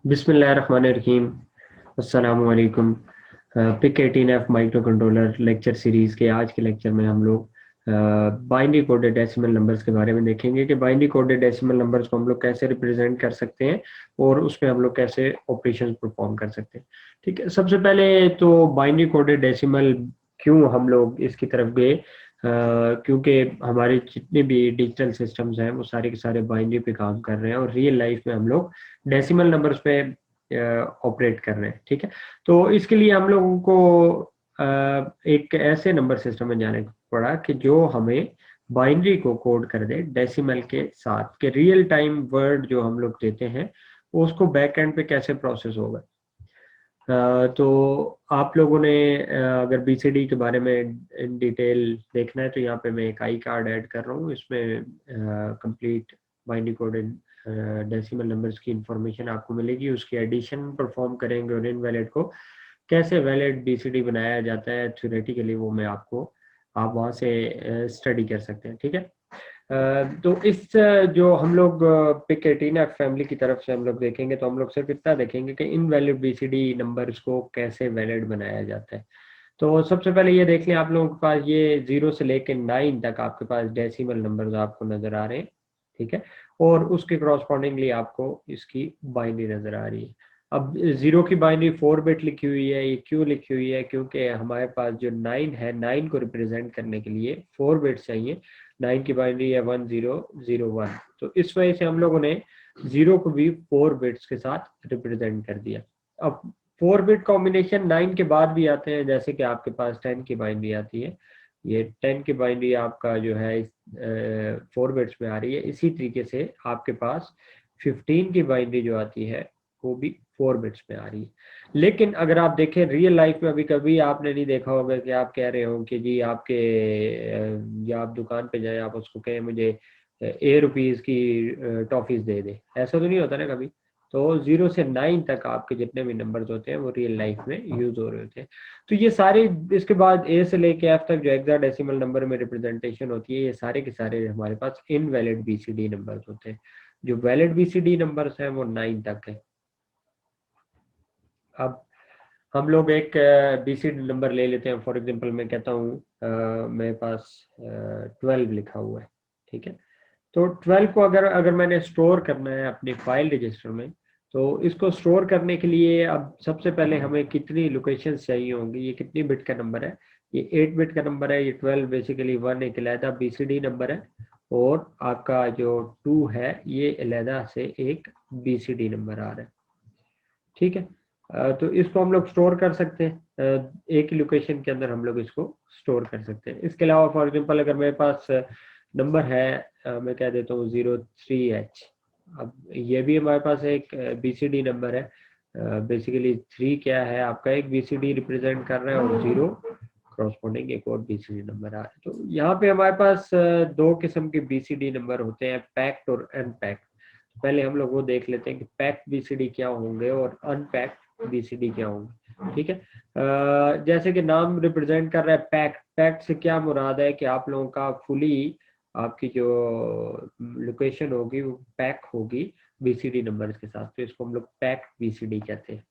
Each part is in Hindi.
बिस्मिल्लाहिर्रहमानिर्रहीम। अस्सलामु अलैकुम। PIC 18F microcontroller lecture series के आज के लेक्चर में हम लोग बाइनरी कोडेड डेसिमल नंबर्स के बारे में देखेंगे कि बाइनरी कोडेड डेसिमल नंबर्स को हम लोग कैसे रिप्रेजेंट कर सकते हैं और उसमें हम लोग कैसे ऑपरेशंस परफॉर्म कर सकते हैं। ठीक है, सबसे पहले तो बाइनरी कोडेड डेसिमल क्यों हम लोग इसकी तरफ गए, क्योंकि हमारे जितने भी डिजिटल सिस्टम्स हैं वो सारे के सारे बाइनरी पे काम कर रहे हैं और रियल लाइफ में हम लोग डेसिमल नंबर्स पे ऑपरेट कर रहे हैं। ठीक है, तो इसके लिए हम लोगों को एक ऐसे नंबर सिस्टम में जाने को पड़ा कि जो हमें बाइनरी को कोड कर दे डेसिमल के साथ, कि रियल टाइम वर्ड जो हम लोग देते हैं उसको बैक एंड पे कैसे प्रोसेस होगा। तो आप लोगों ने अगर बीसीडी के बारे में इन डिटेल देखना है तो यहाँ पे मैं एक आई कार्ड ऐड कर रहा हूँ। इसमें complete binary coded decimal numbers की इंफॉर्मेशन आपको मिलेगी। उसकी एडिशन परफॉर्म करेंगे और इनवैलिड को कैसे वैलिड बीसीडी बनाया जाता है थ्योरेटिकली, वो मैं आपको आप वहाँ से स्टडी कर सकते हैं। ठीक है, तो इस जो हम लोग पिक 18F फैमिली की तरफ से हम लोग देखेंगे तो हम लोग सिर्फ इतना देखेंगे कि इनवैलिड बीसीडी नंबर्स को कैसे वैलिड बनाया जाता है। तो सबसे पहले ये देख लें, आप लोगों के पास ये 0 से लेकर 9 तक आपके पास डेसिमल नंबर्स आपको नजर आ रहे हैं। ठीक है, और उसके क्रॉसपॉन्डिंगली आपको इसकी बाइनरी नजर आ रही है। अब 0 की बाइनरी 4 बिट लिखी हुई है। ये क्यों लिखी हुई है? क्योंकि हमारे पास जो 9 है, 9 को रिप्रेजेंट करने के लिए 4 बिट चाहिए। 9 की बाइनरी है 1001, तो इस वजह से हम लोगों ने 0 को भी 4 बिट्स के साथ रिप्रेजेंट कर दिया। अब 4 बिट कॉम्बिनेशन 9 के बाद भी आते हैं, जैसे कि आपके पास 10 की बाइनरी आती है। ये 10 की बाइनरी आपका जो है 4 बिट्स में आ रही है। इसी तरीके से आपके पास 15 की बाइनरी जो आती है वो भी 4 बिट्स में आ रही है। लेकिन अगर आप देखें रियल लाइफ में, अभी कभी आपने नहीं देखा होगा कि आप कह रहे हो कि जी आपके या आप दुकान पे जाए, आप उसको कहें मुझे ₹A की टॉफीज दे दे, ऐसा तो नहीं होता ना कभी। तो 0 से 9 तक आपके जितने भी नंबर्स होते हैं वो रियल लाइफ में यूज हो रहे होते हैं। तो ये सारे, इसके बाद A से लेके F तक जो हेक्साडेसिमल नंबर में रिप्रेजेंटेशन होती है, ये सारे के सारे हमारे पास इनवैलिड बीसीडी नंबर्स होते हैं। जो वैलिड बीसीडी नंबर्स हैं वो 9 तक है। अब हम लोग एक बीसीडी नंबर ले लेते हैं। फॉर एग्जांपल मैं कहता हूँ मेरे पास 12 लिखा हुआ है। ठीक है, तो 12 को अगर अगर मैंने स्टोर करना है अपनी फाइल रजिस्टर में, तो इसको स्टोर करने के लिए अब सबसे पहले हमें कितनी लोकेशन चाहिए होंगी। ये कितनी बिट का नंबर है? ये 8 बिट का नंबर है। ये 12 बेसिकली 1 एक अलहदा बीसीडी नंबर है, और आपका जो 2 है ये अलहदा से एक बीसीडी नंबर आ रहा है। ठीक है, तो इसको हम लोग स्टोर कर सकते हैं। एक ही लोकेशन के अंदर हम लोग इसको स्टोर कर सकते हैं। इसके अलावा फॉर एग्जांपल अगर मेरे पास नंबर है, मैं कह देता हूँ 03H। अब ये भी हमारे पास एक बीसीडी नंबर है। बेसिकली 3 क्या है, आपका एक बीसीडी रिप्रेजेंट कर रहा है और 0 क्रॉसपोंडिंग एक और बीसीडी नंबर आ रहा है। तो यहाँ पे हमारे पास दो किस्म के बीसीडी नंबर होते हैं, पैक्ड और अनपैक्ड। पहले हम लोग वो देख लेते हैं कि पैक्ड बीसीडी क्या होंगे और अनपैक्ड बीसीडी क्या होंगे। ठीक है, जैसे कि नाम रिप्रेजेंट कर रहा है पैक्ड। पैक्ड से क्या मुराद है कि आप लोगों का फुली आपकी जो लोकेशन होगी वो पैक होगी बीसीडी नंबर के साथ, तो इसको हम लोग पैक्ड बीसीडी कहते हैं।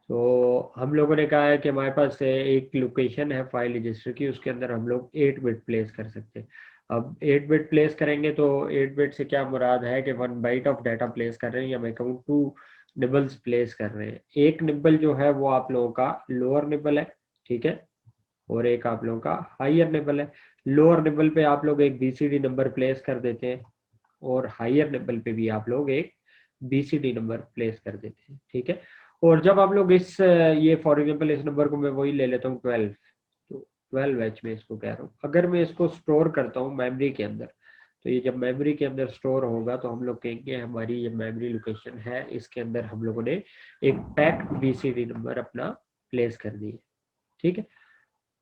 तो हम लोगों ने कहा है कि हमारे पास एक लोकेशन है फाइल रजिस्टर की, उसके अंदर हम लोग 8 बिट प्लेस कर सकते हैं। अब 8 बिट प्लेस करेंगे तो 8 बिट से क्या मुराद है कि 1 बाइट ऑफ डाटा प्लेस कर रहे हैं, या मैं कहूँ 2 निबल्स प्लेस कर रहे हैं। एक निबल जो है वो आप लोगों का लोअर निबल है। ठीक है, और एक आप लोगों का हायर निबल है। लोअर निबल पे आप लोग एक बीसीडी नंबर प्लेस कर देते हैं, और हायर निबल पे भी आप लोग एक बीसीडी नंबर प्लेस कर देते हैं। ठीक है, और जब आप लोग इस ये फॉर एग्जांपल इस नंबर को मैं वही ले लेता हूँ 12, तो 12H में इसको कह रहा हूँ। अगर मैं इसको स्टोर करता हूँ मेमोरी के अंदर, तो ये जब मेमोरी के अंदर स्टोर होगा तो हम लोग कहेंगे हमारी ये मेमोरी लोकेशन है, इसके अंदर हम लोगों ने एक पैक्ड बीसीडी नंबर अपना प्लेस कर दिया। ठीक है,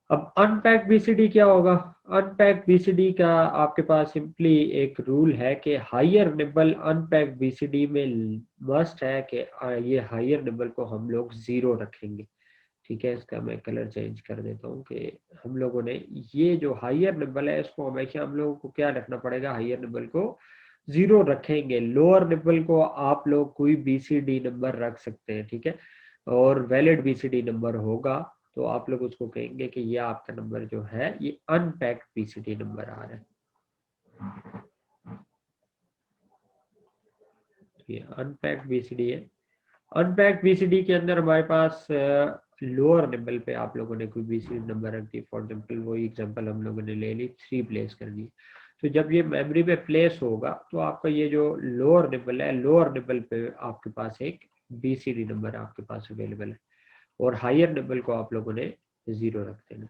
अब अनपैक्ड बीसीडी क्या होगा? अनपैक्ड बीसीडी का आपके पास सिंपली एक रूल है कि हायर निबल अनपैक्ड बीसीडी में मस्ट है कि ये हायर निबल को हम लोग 0 रखेंगे। ठीक है, इसका मैं कलर चेंज कर देता हूँ कि हम लोगों ने ये जो हायर निबल है इसको हमेशा हम लोगों को क्या रखना पड़ेगा, हायर निबल को जीरो रखेंगे। लोअर निबल को आप लोग कोई बीसीडी नंबर रख सकते हैं, ठीक है, और वैलिड बीसीडी नंबर होगा तो आप लोग उसको कहेंगे कि ये आपका नंबर जो है ये अनपैक्ड बीसीडी नंबर आ रहा है। ये अनपैक्ड बीसीडी है। अनपैक्ड बीसीडी के अंदर हमारे पास लोअर निबल पे आप लोगों ने कोई बीसीडी नंबर रख दी। फॉर एग्जांपल वही एग्जांपल हम लोगों ने ले ली, 3 प्लेस कर दी। तो जब ये मेमोरी पे प्लेस होगा तो आपका ये जो लोअर निबल है, लोअर निबल पे आपके पास एक बीसीडी नंबर आपके पास अवेलेबल है, और हायर निबल को आप लोगों ने 0 रख देना।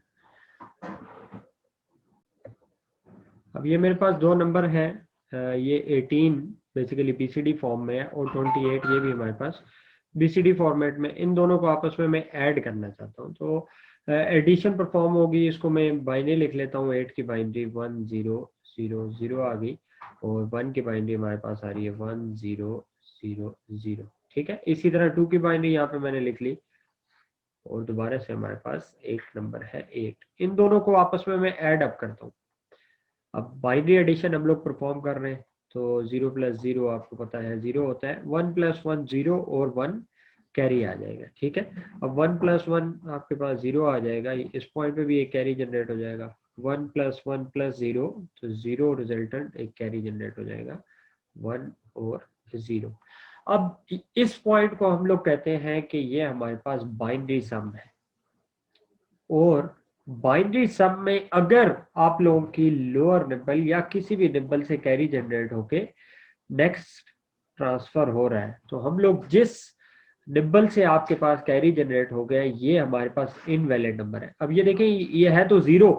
अब ये मेरे पास दो नंबर है, ये 18 बेसिकली बीसीडी फॉर्म में है और 28 ये भी हमारे पास बीसीडी फॉर्मेट में। इन दोनों को आपस में मैं ऐड करना चाहता हूँ, तो एडिशन परफॉर्म होगी। इसको मैं बाइनरी लिख लेता हूँ। 8 की बाइनरी 1 0 0 0 आ गई, और 1 की बाइनरी हमारे पास आ रही है 1 0 0 0, ठीक है। इसी तरह 2 की बाइनरी यहाँ पे मैंने लिख ली, और दोबारा से हमारे पास एक नंबर है 8। इन दोनों को आपस में मैं ऐड अप करता हूँ। अब बाइनरी एडिशन हम लोग परफॉर्म कर रहे हैं, तो 0 प्लस 0 आपको पता है 0 होता है। 1 प्लस 1 0 और 1 कैरी आ जाएगा, ठीक है। अब 1 प्लस 1 आपके पास 0 आ जाएगा, इस पॉइंट पे भी एक कैरी जनरेट हो जाएगा। 1 प्लस 1 प्लस 0, तो 0 रिजल्टेंट एक कैरी जनरेट हो जाएगा, 1 और 0। अब इस पॉइंट को हम लोग कहते हैं कि ये हमारे पास बाइनरी सम है, और बाइनरी सम में अगर आप लोगों की लोअर निबल या किसी भी निबल से कैरी जनरेट होके नेक्स्ट ट्रांसफर हो रहा है, तो हम लोग जिस निबल से आपके पास कैरी जनरेट हो गया ये हमारे पास इनवैलिड नंबर है। अब ये देखें, ये है तो 0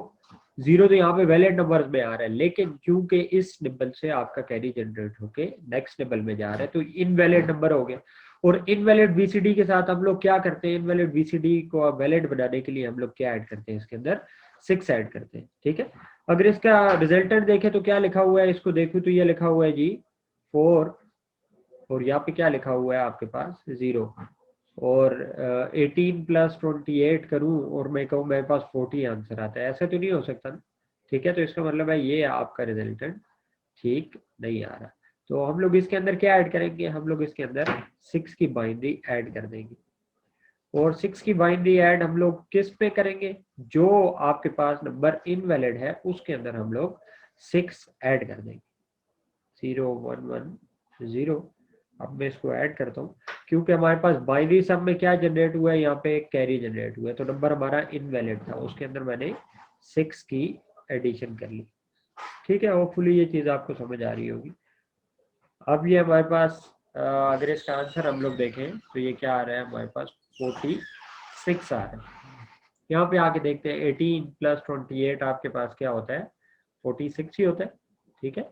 0, तो यहाँ पे वैलिड नंबर में आ रहा है, लेकिन क्योंकि इस निबल से आपका कैरी जनरेट होके नेक्स्ट निबल में जा रहा है तो इनवैलिड नंबर हो गया। और इनवैलिड बीसीडी के साथ हम लोग क्या करते हैं, इनवैलिड बीसीडी को वैलिड बनाने के लिए हम लोग क्या ऐड करते हैं, इसके अंदर 6 ऐड करते हैं, ठीक है। अगर इसका रिजल्टेंट देखें तो क्या लिखा हुआ है, इसको देखो तो ये लिखा हुआ है जी 4, और यहाँ पे क्या लिखा हुआ है आपके पास 0। और 18 प्लस 28 करूं और मैं कहूँ मेरे पास 40 आंसर आता है, ऐसा तो नहीं हो सकता ना, ठीक है। तो इसका मतलब है ये आपका रिजल्टेंट ठीक नहीं आ रहा। तो हम लोग इसके अंदर क्या ऐड करेंगे, हम लोग इसके अंदर 6 की बाइनरी ऐड कर देंगे। और 6 की बाइनरी ऐड हम लोग किस पे करेंगे, जो आपके पास नंबर इनवैलिड है उसके अंदर हम लोग 6 ऐड कर देंगे। 0 1 1 0। अब मैं इसको ऐड करता हूँ, क्योंकि हमारे पास बाइनरी सम में क्या जनरेट हुआ है, यहाँ पे एक कैरी जनरेट हुआ है, तो नंबर हमारा इनवैलिड था, उसके अंदर मैंने 6 की एडिशन कर ली, ठीक है। होपफुली ये चीज आपको समझ आ रही होगी। अब ये हमारे पास अगर इसका आंसर हम लोग देखें तो ये क्या आ रहा है हमारे पास 46 आ रहा है। यहाँ पे आके देखते हैं 18 प्लस 28 आपके पास क्या होता है, 46 ही होता है, ठीक है।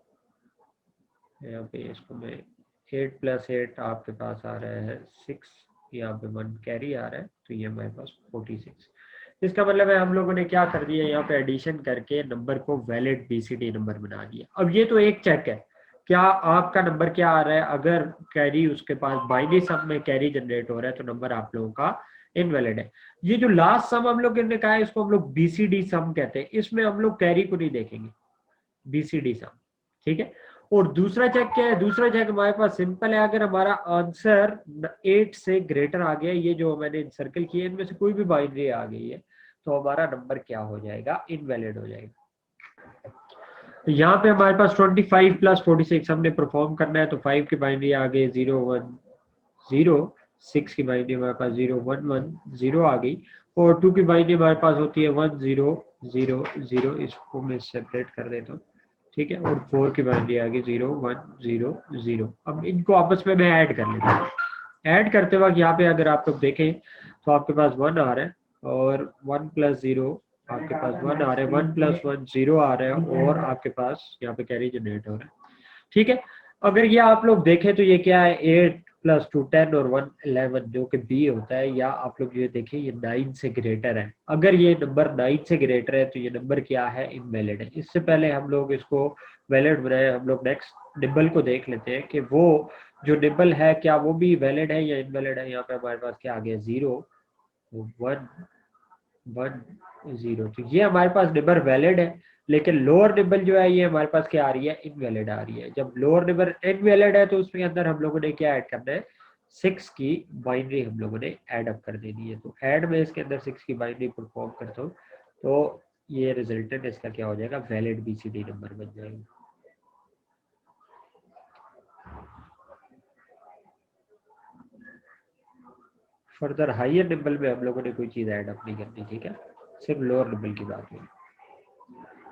यहाँ पे इसको मैं 8 प्लस 8 आपके पास आ रहा है 6, यहाँ पे 1 कैरी आ रहा है, तो ये हमारे पास 46। इसका मतलब है हम लोगों ने क्या कर दिया, यहाँ पे एडिशन करके नंबर को वैलिड बीसीडी नंबर बना दिया। अब ये तो एक चेक है, क्या आपका नंबर क्या आ रहा है, अगर कैरी उसके पास बाइनरी सम में कैरी जनरेट हो रहा है तो नंबर आप लोगों का इनवैलिड है। ये जो लास्ट सम हम लोग ने कहा है इसको हम लोग बीसीडी सम कहते हैं, इसमें हम लोग कैरी को नहीं देखेंगे, बीसीडी सम, ठीक है। और दूसरा चेक क्या है, दूसरा चेक हमारे पास सिंपल है, अगर हमारा आंसर 8 से ग्रेटर आ गया, ये जो मैंने सर्कल किए इनमें से कोई भी बाइनरी आ गई है, तो हमारा नंबर क्या हो जाएगा, इनवैलिड हो जाएगा। तो यहाँ पे हमारे पास 25 प्लस 46 हमने परफॉर्म करना है, तो 5 की बाइनरी आ गई 0 1 0, 6 की बाइनरी हमारे पास 0 1 1 0 आ गई, और 2 की बाइनरी हमारे पास होती है 1 0 0 0, इसको मैं सेपरेट कर देता हूँ, ठीक है। और 4 की बाइनरी आ गई 0 1 0 0। अब इनको आपस में मैं ऐड कर लेता हूँ। ऐड करते वक्त यहाँ पे अगर आप लोग देखें तो आपके पास 1 आ रहा है, और 1 प्लस 0 आपके पास 1 आ रहा है, 1 प्लस 1 0 आ रहा है, और आपके पास यहाँ पे कैरी जनरेट हो रहा है, ठीक है। अगर ये आप लोग देखें तो ये क्या है, 8 प्लस 2 10 और 1 11, जो कि बी होता है, या आप लोग ये देखें ये 9 से ग्रेटर है। अगर ये नंबर 9 से ग्रेटर है तो ये नंबर क्या है, इनवैलिड है। इससे पहले हम लोग इसको वैलिड बनाए, हम लोग नेक्स्ट निबल को देख लेते हैं कि वो जो निबल है क्या वो भी वैलिड है या इनवैलिड है। यहाँ पे हमारे पास क्या आ गया 0 1 1 0, तो ये हमारे पास निबर वैलिड है, लेकिन लोअर निबल जो है ये हमारे पास क्या आ रही है, इनवैलिड आ रही है। जब लोअर निबल इनवैलिड है तो उसके अंदर हम लोगों ने क्या ऐड करना है, 6 की बाइनरी हम लोगों ने ऐड अप कर देनी है। तो ऐड में इसके अंदर 6 की बाइनरी परफॉर्म करता हूँ तो ये रिजल्टेंट इसका क्या हो जाएगा, वैलिड बीसीडी नंबर बन जाएगा। फर्दर हायर निबल में हम लोगों ने कोई चीज ऐड अप नहीं करनी, ठीक है, सिर्फ लोअर निबल की बात है।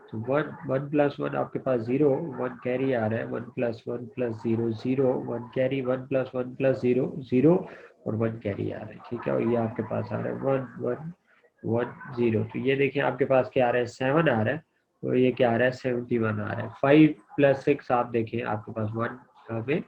तो वन प्लस वन आपके पास 0, 1 कैरी आ रहा है, 1 plus 1 plus 0 0, 1 carry, 1 plus 1 plus 0 0 और 1 कैरी आ रहा है, ठीक है। और ये आपके पास आ रहा है 1 1 1 0। तो ये देखिए आपके पास क्या आ रहा है, 7 आ रहा है, तो ये क्या आ रहा है, 71 आ रहा है। 5 प्लस 6 आप देखिए आपके पास 1 यहाँ पे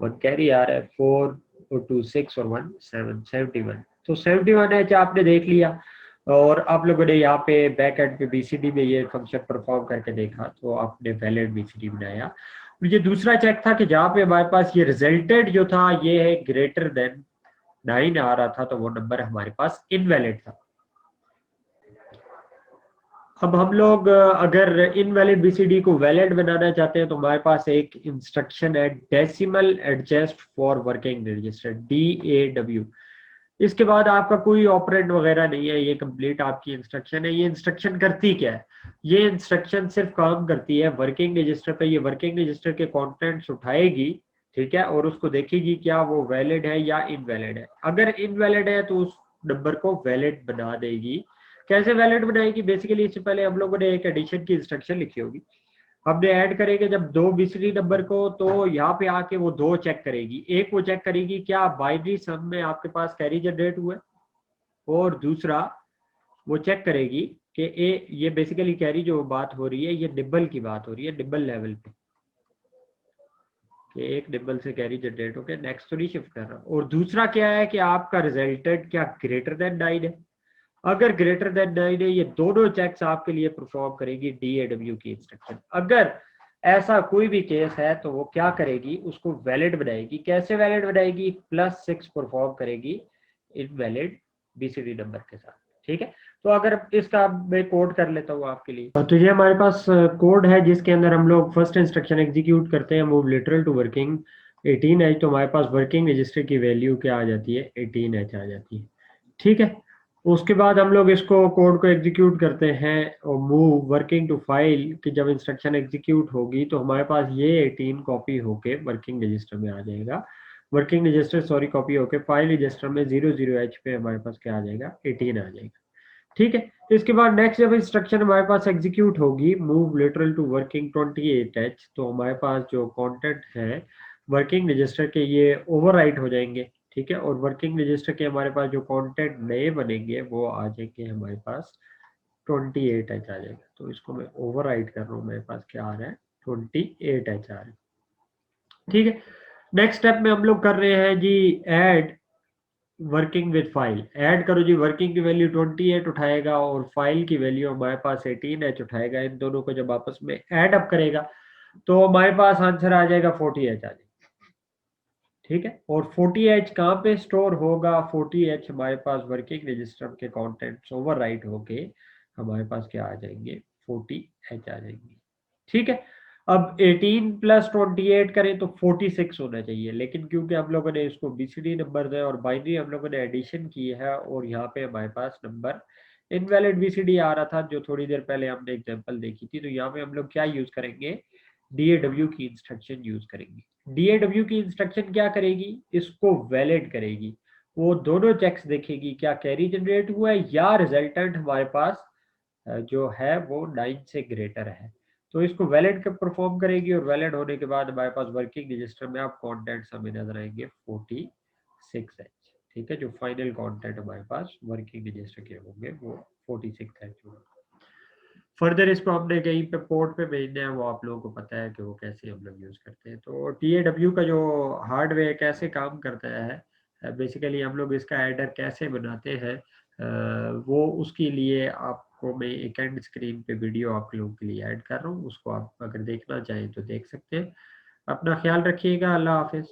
1 कैरी आ रहा है, 4 और 2 6 और 1 7 71। तो 71 है जो आपने देख लिया, और आप लोगों ने यहाँ पे बैक एंड पे बीसीडी में ये फंक्शन परफॉर्म करके देखा तो आपने वैलिड बीसीडी बनाया। और ये दूसरा चेक था कि जहाँ पे हमारे पास ये रिजल्टेड जो था ये है ग्रेटर देन 9 आ रहा था, तो वो नंबर हमारे पास इनवैलिड था। अब हम लोग अगर इनवैलिड बीसीडी को वैलिड बनाना चाहते हैं तो हमारे पास एक इंस्ट्रक्शन है, decimal adjust for working register, DAW। इसके बाद आपका कोई ऑपरेंड वगैरह नहीं है, ये कंप्लीट आपकी इंस्ट्रक्शन है। ये इंस्ट्रक्शन करती क्या है, ये इंस्ट्रक्शन सिर्फ काम करती है वर्किंग रजिस्टर पे, ये वर्किंग रजिस्टर के कंटेंट्स उठाएगी, ठीक है, और उसको देखेगी क्या वो वैलिड है या इनवैलिड है। अगर इनवैलिड है तो उस नंबर को वैलिड बना देगी। कैसे वैलिड बनाएगी, बेसिकली इससे पहले हम लोगों ने एक एडिशन की इंस्ट्रक्शन लिखी होगी, हमने ऐड करेंगे जब दो बीसीडी नंबर को, तो यहाँ पे आके वो दो चेक करेगी। एक वो चेक करेगी क्या बाइनरी सम में आपके पास कैरी जनरेट हुआ है, और दूसरा वो चेक करेगी कि ये बेसिकली कैरी जो बात हो रही है ये निबल की बात हो रही है, निबल लेवल पे, कि एक निबल से कैरी जनरेट होकर नेक्स्ट तो नहीं शिफ्ट कर रहा। और दूसरा क्या है कि आपका रिजल्टेड क्या ग्रेटर देन 9 है। अगर ग्रेटर देन 9 है, ये दोनों चेक्स आपके लिए परफॉर्म करेगी DAW की इंस्ट्रक्शन। अगर ऐसा कोई भी केस है तो वो क्या करेगी, उसको वैलिड बनाएगी। कैसे वैलिड बनाएगी, +6 परफॉर्म करेगी इनवैलिड बीसीडी नंबर के साथ, ठीक है। तो अगर इसका मैं कोड कर लेता हूँ आपके लिए, तो ये हमारे पास कोड है जिसके अंदर हम लोग फर्स्ट इंस्ट्रक्शन एग्जीक्यूट करते हैं, move literal to working 18H। तो हमारे पास वर्किंग रजिस्टर की वैल्यू क्या आ जाती है, 18H आ जाती है, ठीक है। उसके बाद हम लोग इसको कोड को एग्जीक्यूट करते हैं और मूव वर्किंग टू फाइल कि जब इंस्ट्रक्शन एग्जीक्यूट होगी तो हमारे पास ये 18 कॉपी होके वर्किंग रजिस्टर में आ जाएगा। वर्किंग रजिस्टर सॉरी कॉपी होके फाइल रजिस्टर में 00H पे हमारे पास क्या आ जाएगा, 18 आ जाएगा, ठीक है। इसके बाद नेक्स्ट जब इंस्ट्रक्शन हमारे पास एग्जीक्यूट होगी, move literal to working 28H, तो हमारे पास जो कंटेंट है वर्किंग रजिस्टर के ये ओवरराइट हो जाएंगे, ठीक है। और वर्किंग रजिस्टर के हमारे पास जो कंटेंट नए बनेंगे वो आ जाएंगे हमारे पास 28H आ जाएगा। तो इसको मैं ओवरराइट कर रहा हूँ, मेरे पास क्या आ रहा है, 28H आ रहा है, ठीक है। नेक्स्ट स्टेप में हम लोग कर रहे हैं जी add working with file. Add करो जी, वर्किंग की वैल्यू 28 उठाएगा और फाइल की वैल्यू हमारे पास 18H उठाएगा। इन दोनों को जब आपस में ऐड अप करेगा तो हमारे पास आंसर आ जाएगा 40H आ जाएगा, ठीक है। और 40H कहाँ पे स्टोर होगा, 40H हमारे पास वर्किंग रजिस्टर के कंटेंट्स ओवरराइट होके हमारे पास क्या आ जाएंगे, 40H आ जाएंगे, ठीक है। अब 18 + 28 करें तो 46 होना चाहिए, लेकिन क्योंकि हम लोगों ने इसको बीसीडी नंबर है और बाइनरी हम लोगों ने एडिशन की है और यहाँ पे हमारे पास नंबर इनवैलिड बीसीडी आ रहा था जो थोड़ी देर पहले हमने एग्जांपल देखी थी, तो यहाँ पे हम लोग क्या यूज करेंगे, DAW की इंस्ट्रक्शन यूज करेंगे। DAW की इंस्ट्रक्शन क्या करेगी, इसको वैलिड करेगी। वो दोनों चेक्स देखेगी क्या कैरी जनरेट हुआ है या रिजल्टेंट हमारे पास जो है वो 9 से ग्रेटर है। तो इसको वैलिड का परफॉर्म करेगी और वैलिड होने के बाद हमारे पास वर्किंग रजिस्टर में आप कंटेंट्स हमें नजर आएंगे 46H, ठीक है। जो फाइनल कंटेंट हमारे पास वर्किंग रजिस्टर के होंगे वो 46H होंगे। फर्दर इसको हमने कहीं पे पोर्ट पे भेजना है, वो आप लोगों को पता है कि वो कैसे हम लोग यूज करते हैं। तो DAW का जो हार्डवेयर कैसे काम करता है, बेसिकली हम लोग इसका एडर कैसे बनाते हैं, वो उसके लिए आपको मैं एक एंड स्क्रीन पे वीडियो आप लोगों के लिए ऐड कर रहा हूँ, उसको आप अगर देखना चाहें तो देख सकते हैं। अपना ख्याल रखिएगा, अल्लाह हाफिज।